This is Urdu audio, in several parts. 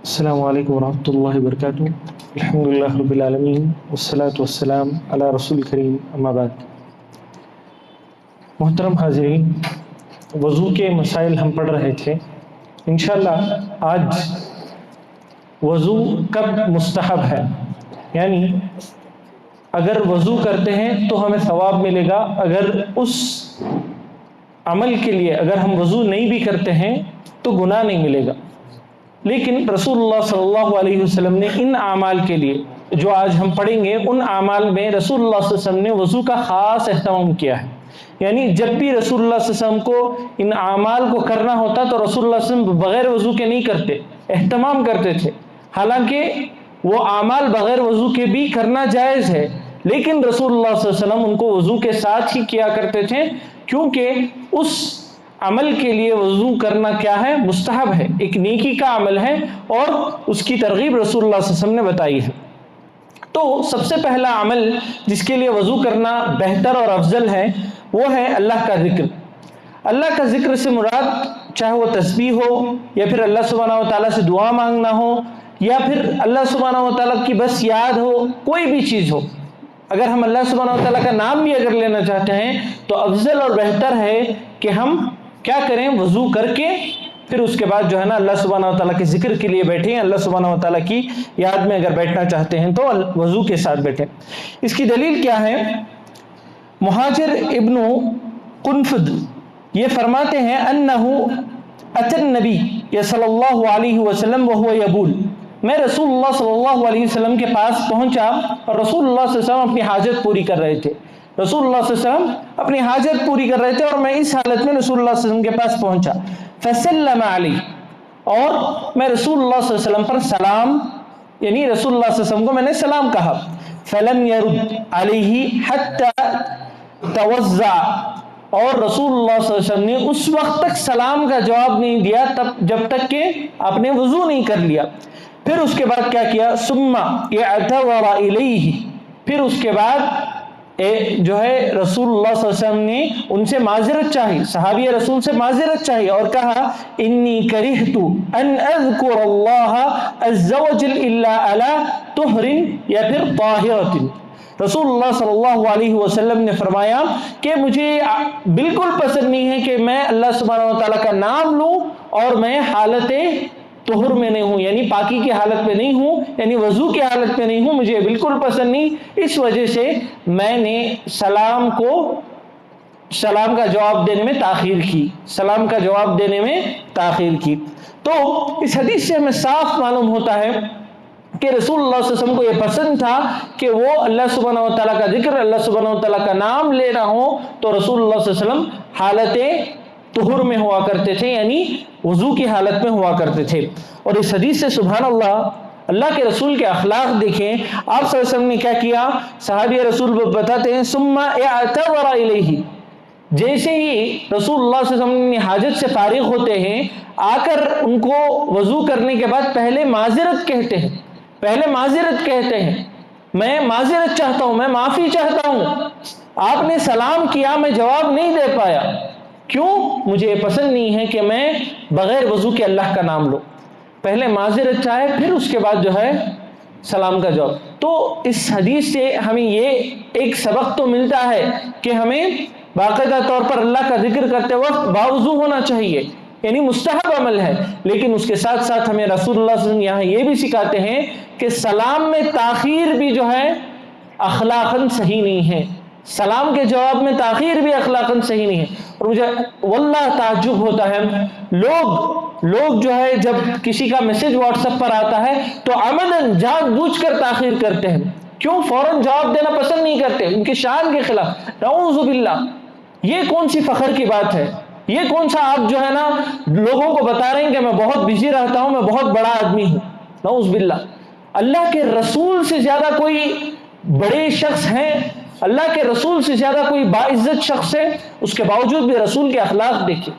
السلام علیکم ورحمۃ اللہ وبرکاتہ۔ الحمد للہ رب العالمین والصلاة والسلام علی رسول کریم، اما بعد۔ محترم حاضرین، وضو کے مسائل ہم پڑھ رہے تھے۔ انشاءاللہ آج وضو کب مستحب ہے، یعنی اگر وضو کرتے ہیں تو ہمیں ثواب ملے گا، اگر اس عمل کے لیے اگر ہم وضو نہیں بھی کرتے ہیں تو گناہ نہیں ملے گا۔ لیکن رسول اللہ صلی اللہ علیہ وسلم نے ان اعمال کے لیے جو آج ہم پڑھیں گے، ان اعمال میں رسول اللہ صلی اللہ علیہ وسلم نے وضو کا خاص اہتمام کیا ہے۔ یعنی جب بھی رسول اللہ صلی اللہ علیہ وسلم کو ان اعمال کو کرنا ہوتا تو رسول اللہ صلی اللہ علیہ وسلم بغیر وضو کے نہیں کرتے، اہتمام کرتے تھے۔ حالانکہ وہ اعمال بغیر وضو کے بھی کرنا جائز ہے، لیکن رسول اللہ صلی اللہ علیہ وسلم ان کو وضو کے ساتھ ہی کیا کرتے تھے، کیونکہ اس عمل کے لیے وضو کرنا کیا ہے؟ مستحب ہے، ایک نیکی کا عمل ہے، اور اس کی ترغیب رسول اللہ صلی اللہ علیہ وسلم نے بتائی ہے۔ تو سب سے پہلا عمل جس کے لیے وضو کرنا بہتر اور افضل ہے وہ ہے اللہ کا ذکر۔ اللہ کا ذکر سے مراد چاہے وہ تسبیح ہو، یا پھر اللہ سبحانہ و تعالیٰ سے دعا مانگنا ہو، یا پھر اللہ سبحانہ و تعالیٰ کی بس یاد ہو، کوئی بھی چیز ہو۔ اگر ہم اللہ سبحانہ و تعالیٰ کا نام بھی اگر لینا چاہتے ہیں تو افضل اور بہتر ہے کہ ہم کیا کریں؟ وضو کر کے پھر اس کے بعد جو ہے نا اللہ سبحانہ و تعالیٰ کے ذکر کے لیے بیٹھیں۔ اللہ سبحانہ و تعالیٰ کی یاد میں اگر بیٹھنا چاہتے ہیں تو وضو کے ساتھ بیٹھیں۔ اس کی دلیل کیا ہے؟ مہاجر ابن قنفذ یہ فرماتے ہیں انہو اتى النبی صلی اللہ علیہ وسلم وہو یبول، میں رسول اللہ صلی اللہ علیہ وسلم کے پاس پہنچا اور رسول اللہ صلی اللہ علیہ وسلم اپنی حاجت پوری کر رہے تھے۔ رسول اللہ صلی اللہ علیہ وسلم اپنی حاجت پوری کر رہے تھے اور میں اس حالت میں رسول اللہ صلی اللہ علیہ وسلم کے پاس پہنچا۔ فسلم علی، اور میں رسول اللہ صلی اللہ علیہ وسلم پر سلام، یعنی رسول اللہ صلی اللہ علیہ وسلم کو میں نے سلام کہا۔ فلم یرد علیہ حتی توضع، اور رسول اللہ صلی اللہ علیہ وسلم نے اس وقت تک سلام کا جواب نہیں دیا جب تک کہ آپ نے وضو نہیں کر لیا۔ پھر اس کے بعد کیا کیا؟ ثم اعتذر الیہ، پھر اس کے بعد جو ہے رسول اللہ صلی اللہ علیہ وسلم نے ان سے معذرت چاہی، صحابی رسول سے معذرت چاہی، اور کہا انی کرہت ان اذکر اللہ عز وجل الا علی طہر یا پھر طاہرۃ۔ رسول اللہ صلی اللہ علیہ وسلم نے فرمایا کہ مجھے بالکل پسند نہیں ہے کہ میں اللہ سبحانہ و تعالیٰ کا نام لوں اور میں حالت طہر میں نہیں ہوں، یعنی پاکی کی حالت میں نہیں ہوں، یعنی وضو کی حالت میں نہیں ہوں، مجھے بالکل پسند نہیں۔ اس وجہ سے میں نے سلام کا جواب دینے میں تاخیر کی، سلام کا جواب دینے میں تاخیر کی۔ تو اس حدیث سے ہمیں صاف معلوم ہوتا ہے کہ رسول اللہ صلی اللہ علیہ وسلم کو یہ پسند تھا کہ وہ اللہ سبحانہ و تعالیٰ کا ذکر، اللہ سبحانہ و تعالیٰ کا نام لینا ہو تو رسول اللہ صلی اللہ علیہ وسلم حالت طہر میں ہوا کرتے تھے، یعنی وضو کی حالت میں ہوا کرتے تھے۔ اور اس حدیث سے سبحان اللہ کے رسول کے اخلاق دیکھیں۔ آپ صلی اللہ علیہ وسلم نے کیا کیا؟ صحابی رسول بتاتے ہیں ثم اعتذر الیہ، جیسے ہی رسول اللہ صلی اللہ علیہ وسلم حاجت سے فارغ ہوتے ہیں، آ کر ان کو وضو کرنے کے بعد پہلے معذرت کہتے ہیں، میں معذرت چاہتا ہوں، میں معافی چاہتا ہوں، آپ نے سلام کیا، میں جواب نہیں دے پایا، کیوں؟ مجھے یہ پسند نہیں ہے کہ میں بغیر وضو کے اللہ کا نام لوں۔ پہلے معذرت چاہے، پھر اس کے بعد جو ہے سلام کا جواب۔ تو اس حدیث سے ہمیں یہ ایک سبق تو ملتا ہے کہ ہمیں باقاعدہ طور پر اللہ کا ذکر کرتے وقت باوضو ہونا چاہیے، یعنی مستحب عمل ہے، لیکن اس کے ساتھ ساتھ ہمیں رسول اللہ صلی اللہ علیہ وسلم یہاں یہ بھی سکھاتے ہیں کہ سلام میں تاخیر بھی جو ہے اخلاقاً صحیح نہیں ہے، سلام کے جواب میں تاخیر بھی اخلاقاً صحیح نہیں ہے۔ اور مجھے واللہ تعجب ہوتا ہے، لوگ جو ہے جب کسی کا میسج واٹس ایپ پر آتا ہے تو عمداً جان بوجھ کر تاخیر کرتے ہیں، کیوں؟ فوراً جواب دینا پسند نہیں کرتے، ان کی شان کے خلاف۔ نعوذ باللہ، یہ کون سی فخر کی بات ہے؟ یہ کون سا آپ جو ہے نا لوگوں کو بتا رہے ہیں کہ میں بہت بزی رہتا ہوں، میں بہت بڑا آدمی ہوں؟ نعوذ باللہ، اللہ کے رسول سے زیادہ کوئی بڑے شخص ہیں، اللہ کے رسول سے زیادہ کوئی باعزت شخص ہے، اس کے باوجود بھی رسول کے اخلاق دیکھیں،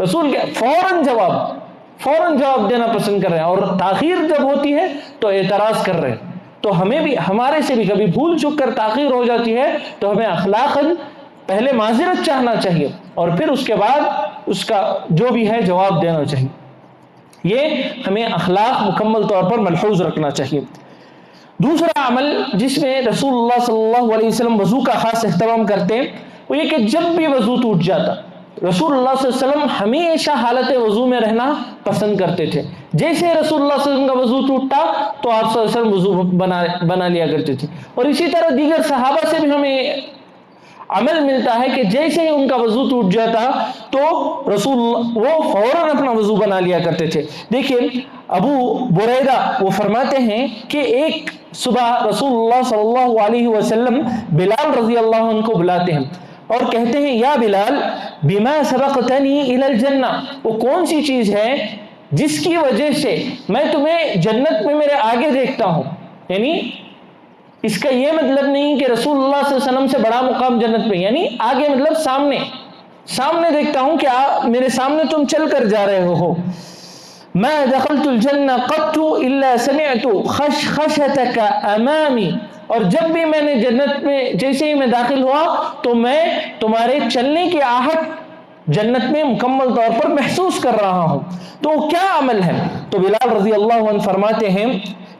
رسول کے فوراً جواب دینا پسند کر رہے ہیں، اور تاخیر جب ہوتی ہے تو اعتراض کر رہے ہیں۔ تو ہمیں بھی، ہمارے سے بھی کبھی بھول چک کر تاخیر ہو جاتی ہے تو ہمیں اخلاقاً پہلے معذرت چاہنا چاہیے اور پھر اس کے بعد اس کا جو بھی ہے جواب دینا چاہیے۔ یہ ہمیں اخلاق مکمل طور پر ملحوظ رکھنا چاہیے۔ دوسرا عمل جس میں رسول اللہ صلی اللہ علیہ وسلم وضو کا خاص اہتمام کرتے وہ یہ کہ جب بھی وضو ٹوٹ جاتا رسول اللہ صلی اللہ علیہ وسلم ہمیشہ حالت وضو میں رہنا پسند کرتے تھے۔ جیسے رسول اللہ صلی اللہ علیہ وسلم کا وضو ٹوٹتا تو آپ صلی اللہ علیہ وسلم وضو بنا لیا کرتے تھے، اور اسی طرح دیگر صحابہ سے بھی ہمیں عمل ملتا ہے کہ جیسے ہی ان کا وضو ٹوٹ جاتا تو رسول وہ فوراً اپنا وضو بنا لیا کرتے تھے۔ دیکھیں ابو بریدہ وہ فرماتے ہیں کہ ایک صبح رسول اللہ صلی اللہ علیہ وسلم بلال رضی اللہ عنہ کو بلاتے ہیں اور کہتے ہیں یا بلال بما سبقتنی الی الجنہ، وہ کون سی چیز ہے جس کی وجہ سے میں تمہیں جنت میں میرے آگے دیکھتا ہوں؟ یعنی اس کا یہ مطلب نہیں کہ رسول اللہ صلی اللہ علیہ وسلم سے بڑا مقام جنت میں، یعنی آگے مطلب سامنے دیکھتا ہوں کہ میرے سامنے تم چل کر جا رہے ہو۔ ما دخلت الجنہ قط الا سمعت خشخشتک امامی، اور جب بھی میں نے جنت میں جیسے ہی میں داخل ہوا تو میں تمہارے چلنے کی آہٹ جنت میں مکمل طور پر محسوس کر رہا ہوں۔ تو کیا عمل ہے؟ تو بلال رضی اللہ عنہ فرماتے ہیں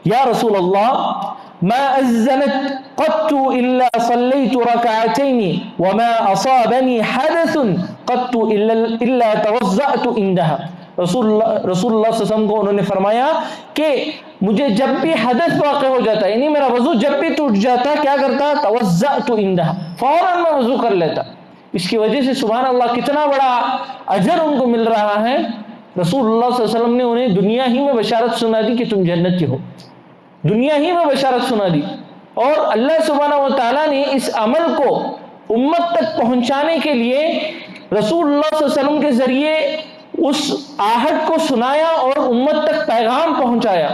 یا رسول اللہ ما أذنت قط إلا صليت ركعتين وما أصابني حدث قط إلا توضأت عندها۔ رسول اللہ صلی اللہ علیہ وسلم کو انہوں نے فرمایا کہ مجھے جب بھی حدث واقع ہو جاتا یعنی میرا وضو جب بھی ٹوٹ جاتا کیا کرتا؟ توضأت عندها، فوراً میں وضو کر لیتا۔ اس کی وجہ سے سبحان اللہ کتنا بڑا اجر ان کو مل رہا ہے۔ رسول اللہ صلی اللہ علیہ وسلم نے انہیں دنیا ہی میں بشارت سنا دی کہ تم جنت کی ہو، دنیا ہی میں بشارت سنا دی، اور اللہ سبحانہ و تعالیٰ نے اس عمل کو امت تک پہنچانے کے لیے رسول اللہ صلی اللہ علیہ وسلم کے ذریعے اس آہٹ کو سنایا اور امت تک پیغام پہنچایا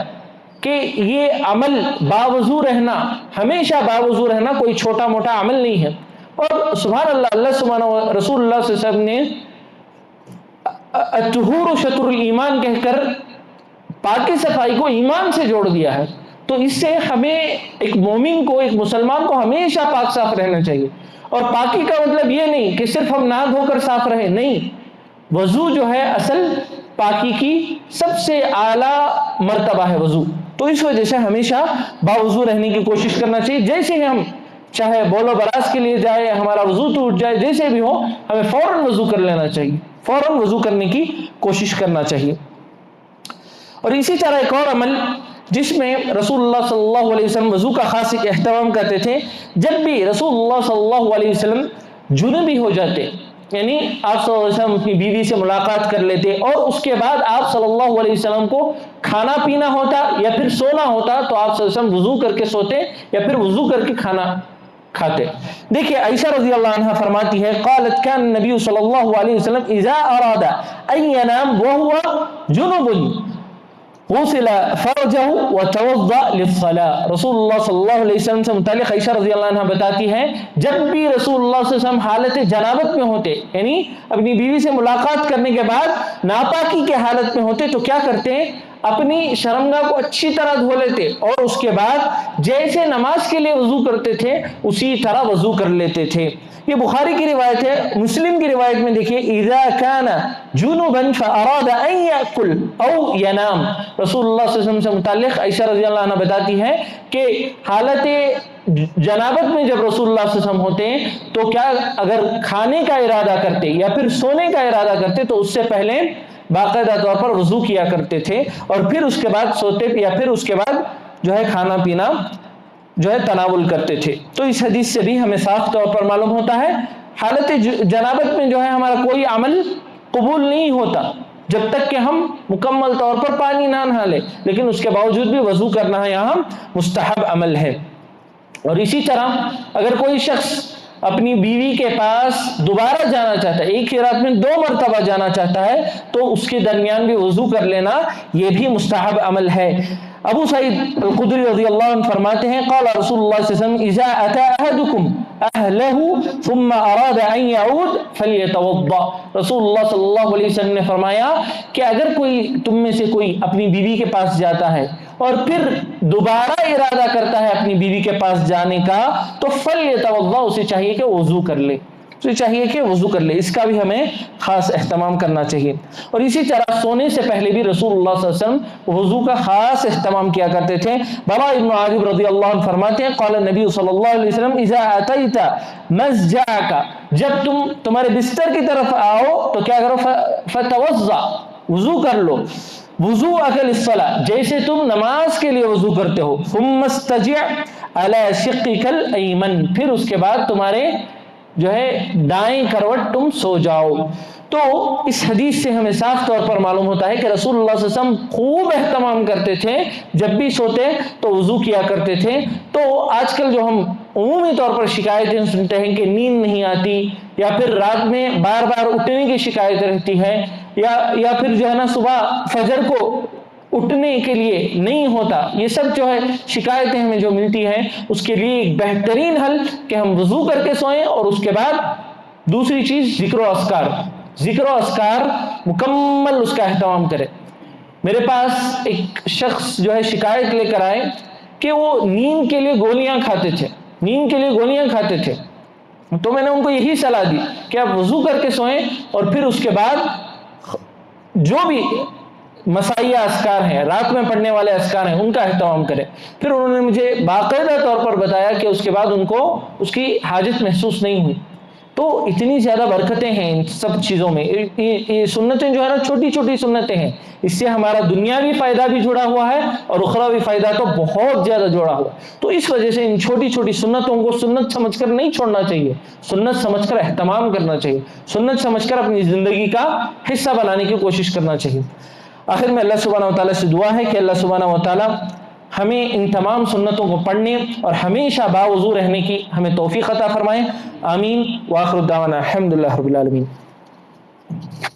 کہ یہ عمل باوضو رہنا، ہمیشہ باوضو رہنا کوئی چھوٹا موٹا عمل نہیں ہے۔ اور سبحان اللہ، اللہ سبحانہ و رسول اللہ صلی اللہ علیہ وسلم نے الطہور شطر الایمان کہہ کر پاکی صفائی کو ایمان سے جوڑ دیا ہے۔ تو اس سے ہمیں ایک مومن کو، ایک مسلمان کو ہمیشہ پاک صاف رہنا چاہیے۔ اور پاکی کا مطلب یہ نہیں کہ صرف ہم نہا دھو کر صاف رہیں، نہیں، وضو جو ہے اصل پاکی کی سب سے اعلیٰ مرتبہ ہے وضو۔ تو اس وجہ سے ہمیشہ باوضو رہنے کی کوشش کرنا چاہیے۔ جیسے ہی ہم چاہے بول و براز کے لیے جائے، ہمارا وضو ٹوٹ جائے، جیسے بھی ہو ہمیں فوراً وضو کر لینا چاہیے، فوراً وضو کرنے کی کوشش کرنا چاہیے۔ اور اسی طرح ایک اور عمل جس میں رسول اللہ صلی اللہ علیہ وسلم وضو کا خاص اہتمام کرتے تھے، جب بھی رسول اللہ صلی اللہ علیہ وسلم جنبی ہو جاتے، یعنی آپ صلی اللہ علیہ وسلم اپنی بیوی سے ملاقات کر لیتے اور اس کے بعد آپ صلی اللہ علیہ وسلم کو کھانا پینا ہوتا یا پھر سونا ہوتا تو آپ صلی اللہ علیہ وسلم وضو کر کے سوتے یا پھر وضو کر کے کھانا کھاتے۔ دیکھیے عائشہ رضی اللہ عنہ فرماتی ہے قالت كان النبي صلی اللہ علیہ وسلم اذا اراد ان ينام وهو جنب غسل فرجه وتوضأ للصلاة۔ رسول اللہ صلی اللہ علیہ وسلم سے متعلق عائشہ رضی اللہ عنہ بتاتی ہے جب بھی رسول اللہ صلی اللہ علیہ وسلم حالت جنابت میں ہوتے، یعنی اپنی بیوی سے ملاقات کرنے کے بعد ناپاکی کے حالت میں ہوتے، تو کیا کرتے ہیں؟ اپنی شرمگاہ کو اچھی طرح دھو لیتے اور اس کے بعد جیسے نماز کے لیے وضو کرتے تھے اسی طرح وضو کر لیتے تھے۔ یہ بخاری کی روایت ہے۔ مسلم کی روایت میں دیکھیے اذا كان جنبا فاراد ان ياكل او ينام، رسول اللہ صلی اللہ علیہ وسلم سے متعلق عائشہ رضی اللہ عنہ بتاتی ہے کہ حالت جنابت میں جب رسول اللہ صلی اللہ علیہ وسلم ہوتے ہیں تو کیا اگر کھانے کا ارادہ کرتے یا پھر سونے کا ارادہ کرتے تو اس سے پہلے باقاعدہ طور پر وضو کیا کرتے تھے اور پھر اس کے بعد سوتے یا پھر اس کے بعد جو ہے کھانا پینا جو ہے تناول کرتے تھے۔ تو اس حدیث سے بھی ہمیں صاف طور پر معلوم ہوتا ہے حالت جنابت میں جو ہے ہمارا کوئی عمل قبول نہیں ہوتا جب تک کہ ہم مکمل طور پر پانی نہ نہا لیں، لیکن اس کے باوجود بھی وضو کرنا یہاں مستحب عمل ہے۔ اور اسی طرح اگر کوئی شخص اپنی بیوی کے پاس دوبارہ جانا چاہتا ہے، ایک ہی رات میں 2 مرتبہ جانا چاہتا ہے، تو اس کے درمیان بھی وضو کر لینا یہ بھی مستحب عمل ہے۔ ابو سعید الخدری رضی اللہ عنہ فرماتے ہیں قال رسول اللہ صلی اللہ علیہ وسلم اذا اتى احدكم اهله ثم اراد ان يعود فليتوضا۔ رسول اللہ صلی اللہ علیہ وسلم نے فرمایا کہ اگر کوئی تم میں سے کوئی اپنی بیوی کے پاس جاتا ہے اور پھر دوبارہ ارادہ کرتا ہے اپنی بیوی کے پاس جانے کا تو فلیتوضا، اسے چاہیے کہ وضو کر لے۔ تو یہ چاہیے کہ وضو کر لے، اس کا بھی ہمیں خاص اہتمام کرنا چاہیے۔ اور اسی طرح سونے سے پہلے بھی رسول اللہ صلی اللہ علیہ وسلم وضو کا خاص اہتمام کیا کرتے تھے۔ برا ابن عازب رضی اللہ عنہ فرماتے ہیں قال نبی صلی اللہ علیہ وسلم اذا اتیت مسجعک، جب تمہارے بستر کی طرف آؤ تو کیا کرو، فتوضا، وضو کر لو، وضو اکل الصلاۃ، جیسے تم نماز کے لیے وضو کرتے ہو، ثم استجع علی شقک الایمن، پھر اس کے بعد تمہارے جو ہے دائیں کروٹ تم سو جاؤ۔ تو اس حدیث سے ہمیں صاف طور پر معلوم ہوتا ہے کہ رسول اللہ صلی اللہ علیہ وسلم خوب اہتمام کرتے تھے، جب بھی سوتے تو وضو کیا کرتے تھے۔ تو آج کل جو ہم عمومی طور پر شکایتیں سنتے ہیں کہ نیند نہیں آتی، یا پھر رات میں بار بار اٹھنے کی شکایت رہتی ہے، یا پھر جو ہے نا صبح فجر کو اٹھنے کے لیے نہیں ہوتا، یہ سب جو ہے شکایتیں ہمیں جو ملتی ہیں، اس کے لیے ایک بہترین حل کہ ہم وضو کر کے سوئیں، اور اس کے بعد دوسری چیز ذکر و اذکار مکمل اس کا اہتمام کرے۔ میرے پاس ایک شخص جو ہے شکایت لے کر آئے کہ وہ نیند کے لیے گولیاں کھاتے تھے، تو میں نے ان کو یہی صلاح دی کہ آپ وضو کر کے سوئیں، اور پھر اس کے بعد جو بھی مسائیہ اذکار ہیں، رات میں پڑھنے والے اذکار ہیں، ان کا اہتمام کریں۔ پھر انہوں نے مجھے باقاعدہ طور پر بتایا کہ اس کے بعد ان کو اس کی حاجت محسوس نہیں ہوئی۔ تو اتنی زیادہ برکتیں ہیں ان سب چیزوں میں، یہ سنتیں جو ہے نا چھوٹی چھوٹی سنتیں ہیں، اس سے ہمارا دنیاوی فائدہ بھی جڑا ہوا ہے اور اخروی فائدہ تو بہت زیادہ جڑا ہوا ہے۔ تو اس وجہ سے ان چھوٹی چھوٹی سنتوں کو سنت سمجھ کر نہیں چھوڑنا چاہیے، سنت سمجھ کر اہتمام کرنا چاہیے، سنت سمجھ کر اپنی زندگی کا حصہ بنانے کی کوشش کرنا چاہیے۔ آخر میں اللہ سبحانہ و تعالیٰ سے دعا ہے کہ اللہ سبحانہ و تعالیٰ ہمیں ان تمام سنتوں کو پڑھنے اور ہمیشہ باوضو رہنے کی ہمیں توفیق عطا فرمائے، آمین۔ وآخر دعوانا الحمدللہ رب العالمین۔